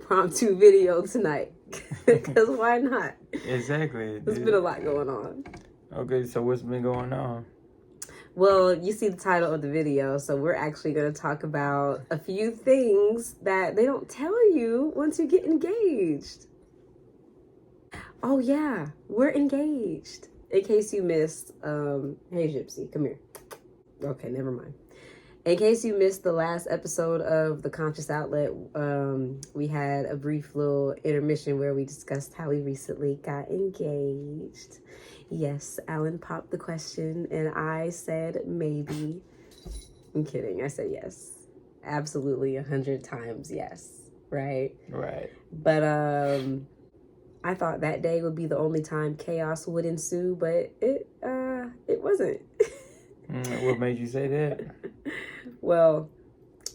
impromptu video tonight. Because why not? Exactly. There's been a lot going on. Okay, so what's been going on? Well, you see the title of the video, so we're actually going to talk about a few things that they don't tell you once you get engaged. Oh yeah, we're engaged. In case you missed, hey Gypsy, come here. Okay, never mind. In case you missed the last episode of The Conscious Outlet, we had a brief little intermission where we discussed how we recently got engaged. Yes, Alan popped the question and I said maybe. I'm kidding. I said yes. Absolutely 100 times yes. Right? Right. But I thought that day would be the only time chaos would ensue, but it wasn't. What made you say that? Well,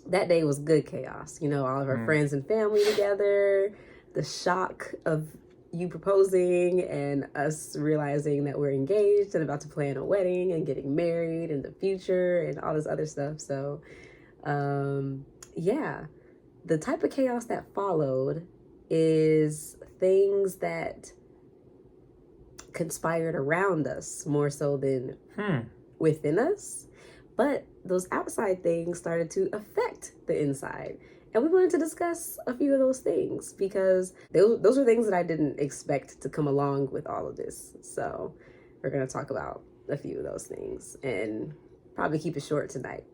that day was good chaos. You know, all of our friends and family together, the shock of you proposing and us realizing that we're engaged and about to plan a wedding and getting married in the future and all this other stuff. So, yeah, the type of chaos that followed is things that conspired around us more so than within us. But those outside things started to affect the inside. And we wanted to discuss a few of those things because those are things that I didn't expect to come along with all of this. So we're going to talk about a few of those things and probably keep it short tonight.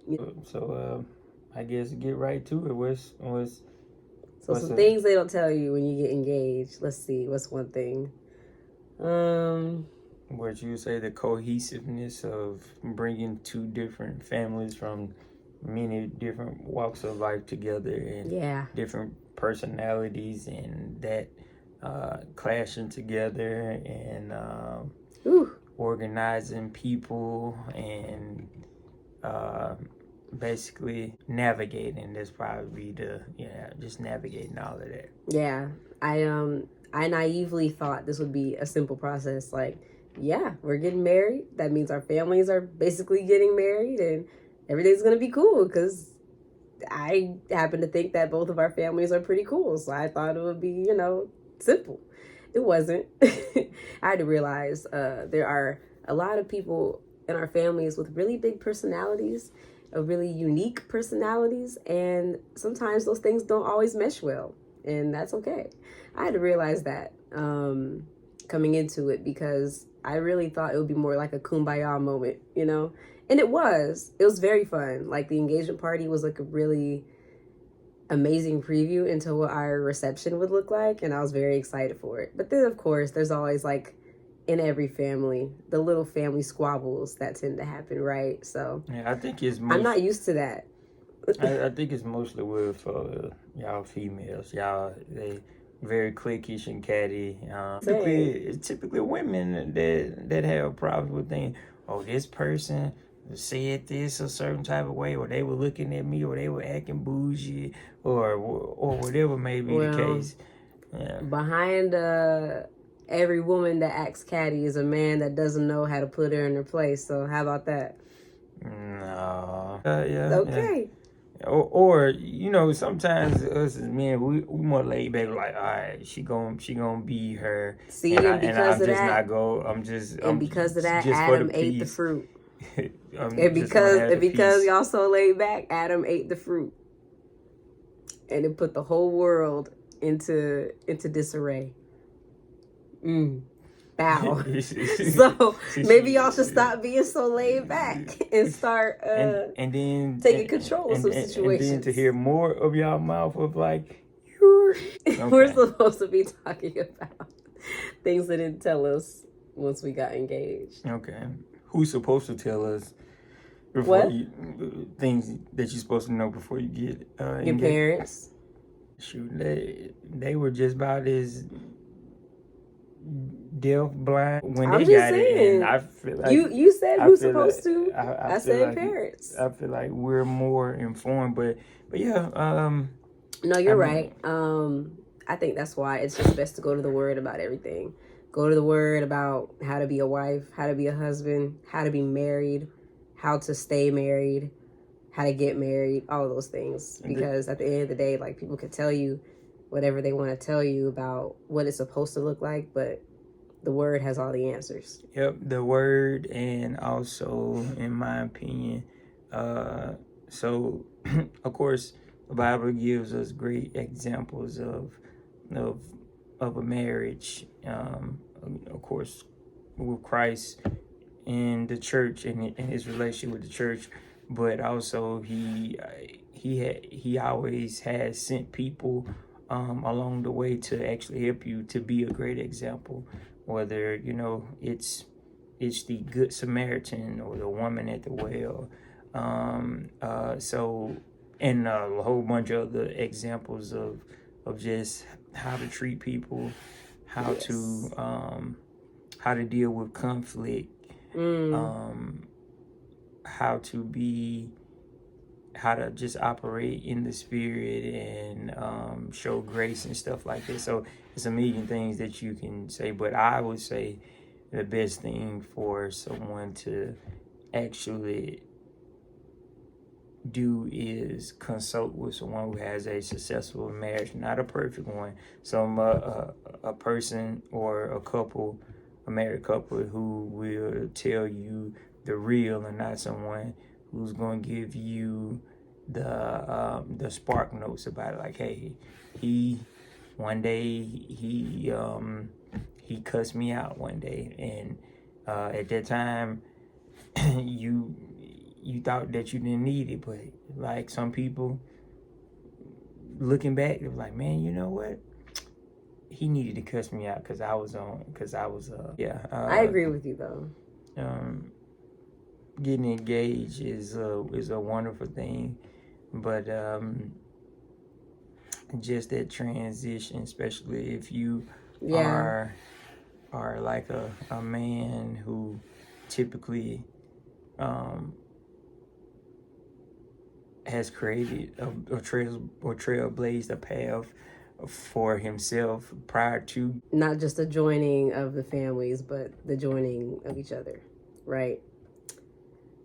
So I guess get right to it. What's some things they don't tell you when you get engaged. Let's see, what's one thing? What you say, the cohesiveness of bringing two different families from many different walks of life together and different personalities and that clashing together and organizing people and basically navigating. That's probably just navigating all of that. Yeah, I naively thought this would be a simple process. Like, yeah, we're getting married. That means our families are basically getting married and everything's going to be cool because I happen to think that both of our families are pretty cool. So I thought it would be, simple. It wasn't. I had to realize there are a lot of people in our families with really big personalities, really unique personalities, and sometimes those things don't always mesh well, and that's okay. I had to realize that coming into it because I really thought it would be more like a kumbaya moment, And it was very fun. Like the engagement party was like a really amazing preview into what our reception would look like. And I was very excited for it. But then of course, there's always like in every family, the little family squabbles that tend to happen. Right. So yeah, I think I'm not used to that. I think it's mostly with y'all females. They very cliquish and catty. Typically women that have problems with things. Oh, this person said this a certain type of way, or they were looking at me, or they were acting bougie, or whatever may be the case. Yeah. Behind every woman that acts catty is a man that doesn't know how to put her in her place. So how about that? No. Okay. Yeah. Or sometimes us as men, we more laid back. Like, all right, she gonna be her. See, and because of that, because of that, Adam ate the fruit. and because y'all so laid back, Adam ate the fruit, and it put the whole world into disarray. Bow. So maybe y'all should stop being so laid back and start and then taking control of some situations. And then to hear more of y'all mouth of like, we're supposed to be talking about things they didn't tell us once we got engaged. Okay, who's supposed to tell us things that you're supposed to know before you get your engaged? Parents. Shoot, they were just about as deaf blind when they got it, and I feel like you said who's supposed to. I said like parents. I feel like we're more informed, but yeah. No, you're right. I think that's why it's just best to go to the Word about everything. Go to the Word about how to be a wife, how to be a husband, how to be married, how to stay married, how to get married, all of those things. Because at the end of the day, like, people can tell you whatever they want to tell you about what it's supposed to look like, but the word has all the answers. Yep, the word, and also, in my opinion, so of course, the Bible gives us great examples of of a marriage. Of course, with Christ in the church and in his relationship with the church, but also he always has sent people along the way to actually help you to be a great example, whether it's the good Samaritan or the woman at the well, so and a whole bunch of other examples of just how to treat people, how to deal with conflict, how to just operate in the spirit and show grace and stuff like that. So it's a million things that you can say, but I would say the best thing for someone to actually do is consult with someone who has a successful marriage, not a perfect one. A person or a couple, a married couple, who will tell you the real and not someone who's going to give you the spark notes about it. Like, hey, one day he cussed me out one day, and at that time you thought that you didn't need it, but like some people looking back, it was like, man, you know what? He needed to cuss me out because I was I agree with you though. Getting engaged is a wonderful thing, but just that transition, especially if you are like a man who typically has created a trailblazed a path for himself prior to not just the joining of the families, but the joining of each other, right?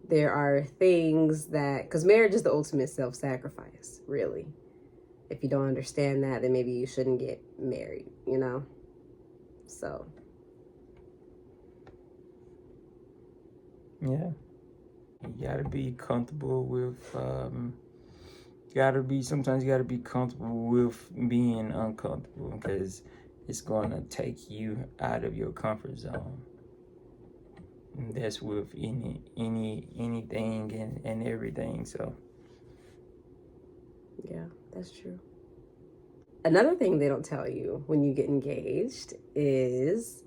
There are things that, because marriage is the ultimate self-sacrifice, really. If you don't understand that, then maybe you shouldn't get married, So yeah, you gotta be comfortable with sometimes you gotta be comfortable with being uncomfortable, because it's gonna take you out of your comfort zone. And that's with anything and everything. So yeah, that's true. Another thing they don't tell you when you get engaged is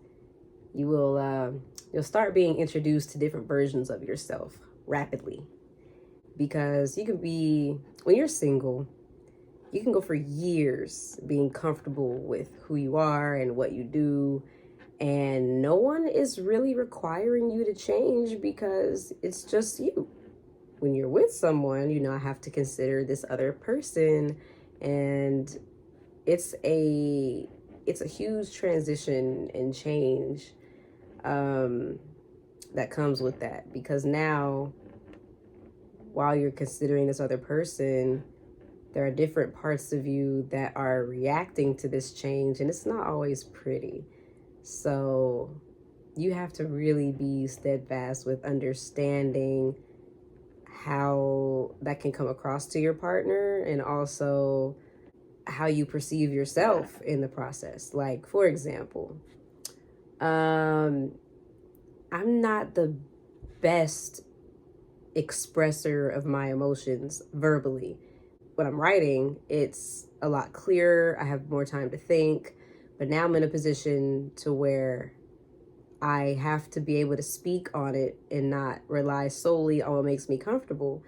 you'll start being introduced to different versions of yourself rapidly. Because when you're single, you can go for years being comfortable with who you are and what you do, and no one is really requiring you to change because it's just you. When you're with someone, I have to consider this other person, and it's a huge transition and change that comes with that, because now, while you're considering this other person, there are different parts of you that are reacting to this change, and it's not always pretty. So you have to really be steadfast with understanding how that can come across to your partner, and also how you perceive yourself in the process. Like, for example, I'm not the best expresser of my emotions verbally. When I'm writing, it's a lot clearer. I have more time to think. But now I'm in a position to where I have to be able to speak on it and not rely solely on what makes me comfortable.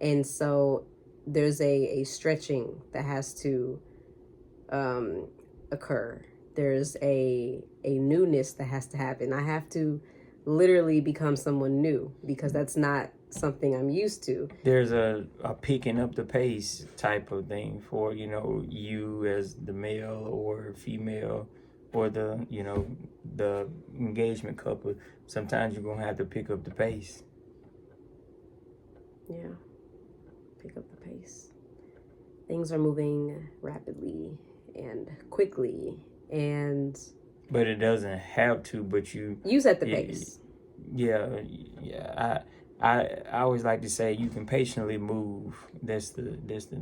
And so there's a stretching that has to occur. There's a newness that has to happen. I have to literally become someone new, because that's not something I'm used to. There's a picking up the pace type of thing for you as the male or female, or the engagement couple. Sometimes you're gonna have to pick up the pace. Yeah, pick up the pace. Things are moving rapidly, and quickly, and but it doesn't have to. But you set the pace. Yeah. I always like to say you can patiently move. That's the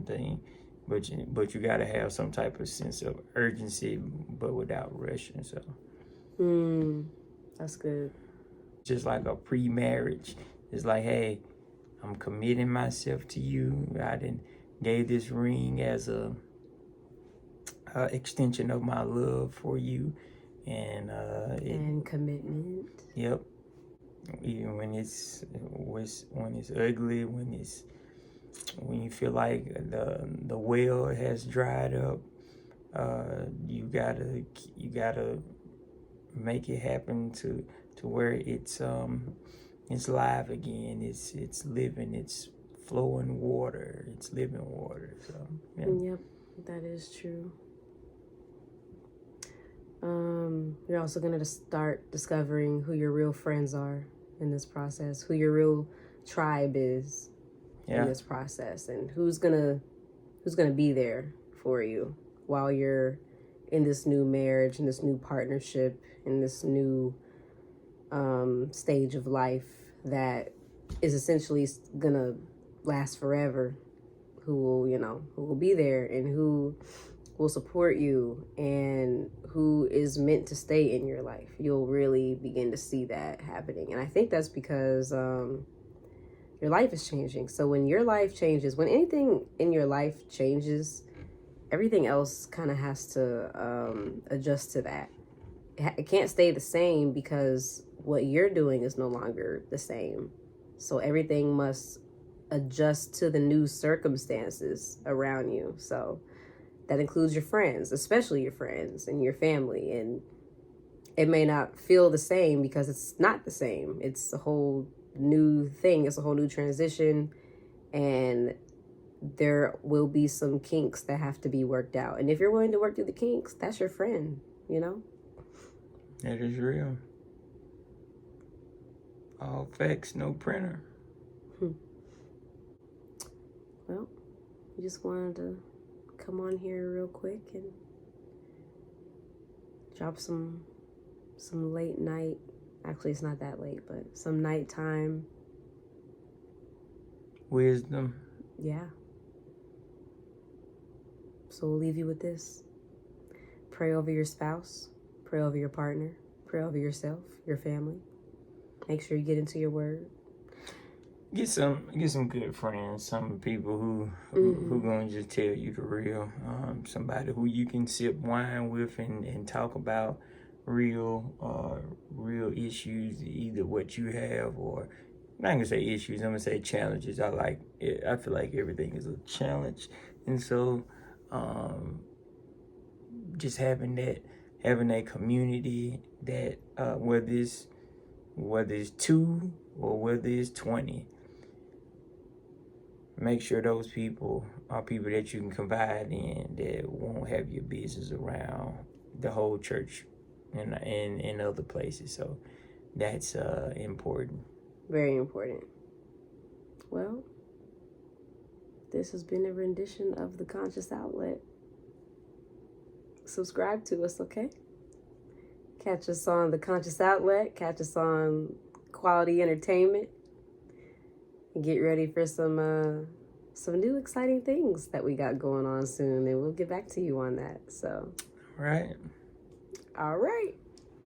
thing, but you got to have some type of sense of urgency, but without rushing. So. That's good. Just like a pre-marriage, it's like, hey, I'm committing myself to you. I didn't gave this ring as a extension of my love for you, and commitment. Yep. Even when it's ugly, when you feel like the well has dried up, you gotta make it happen to where it's live again. It's living. It's flowing water. It's living water. So yeah. Yep, that is true. You're also gonna start discovering who your real friends are in this process, who your real tribe is in this process, and who's gonna be there for you while you're in this new marriage, in this new partnership, in this new stage of life that is essentially gonna last forever. Who will be there, and who will support you, and who is meant to stay in your life. You'll really begin to see that happening. And I think that's because your life is changing. So when your life changes, when anything in your life changes, everything else kind of has to adjust to that. It can't stay the same because what you're doing is no longer the same. So everything must adjust to the new circumstances around you. So that includes your friends, especially your friends and your family. And it may not feel the same because it's not the same. It's a whole new thing. It's a whole new transition. And there will be some kinks that have to be worked out. And if you're willing to work through the kinks, that's your friend, That is real. All facts, no printer. Well, we just wanted to come on here real quick and drop some late night, actually it's not that late, but some nighttime wisdom. Yeah. So we'll leave you with this. Pray over your spouse, pray over your partner, pray over yourself, your family. Make sure you get into your word. Get some good friends, some people who gonna just tell you the real. Somebody who you can sip wine with and talk about real issues, either what you have, or I'm not gonna say issues, I'm gonna say challenges. I feel like everything is a challenge, and so just having that community that whether it's 2 or whether it's 20. Make sure those people are people that you can confide in, that won't have your business around the whole church and other places. So that's important. Very important. Well, this has been a rendition of The Conscious Outlet. Subscribe to us, okay? Catch us on The Conscious Outlet. Catch us on Quality Entertainment. Get ready for some new exciting things that we got going on soon, and we'll get back to you on that. So, All right.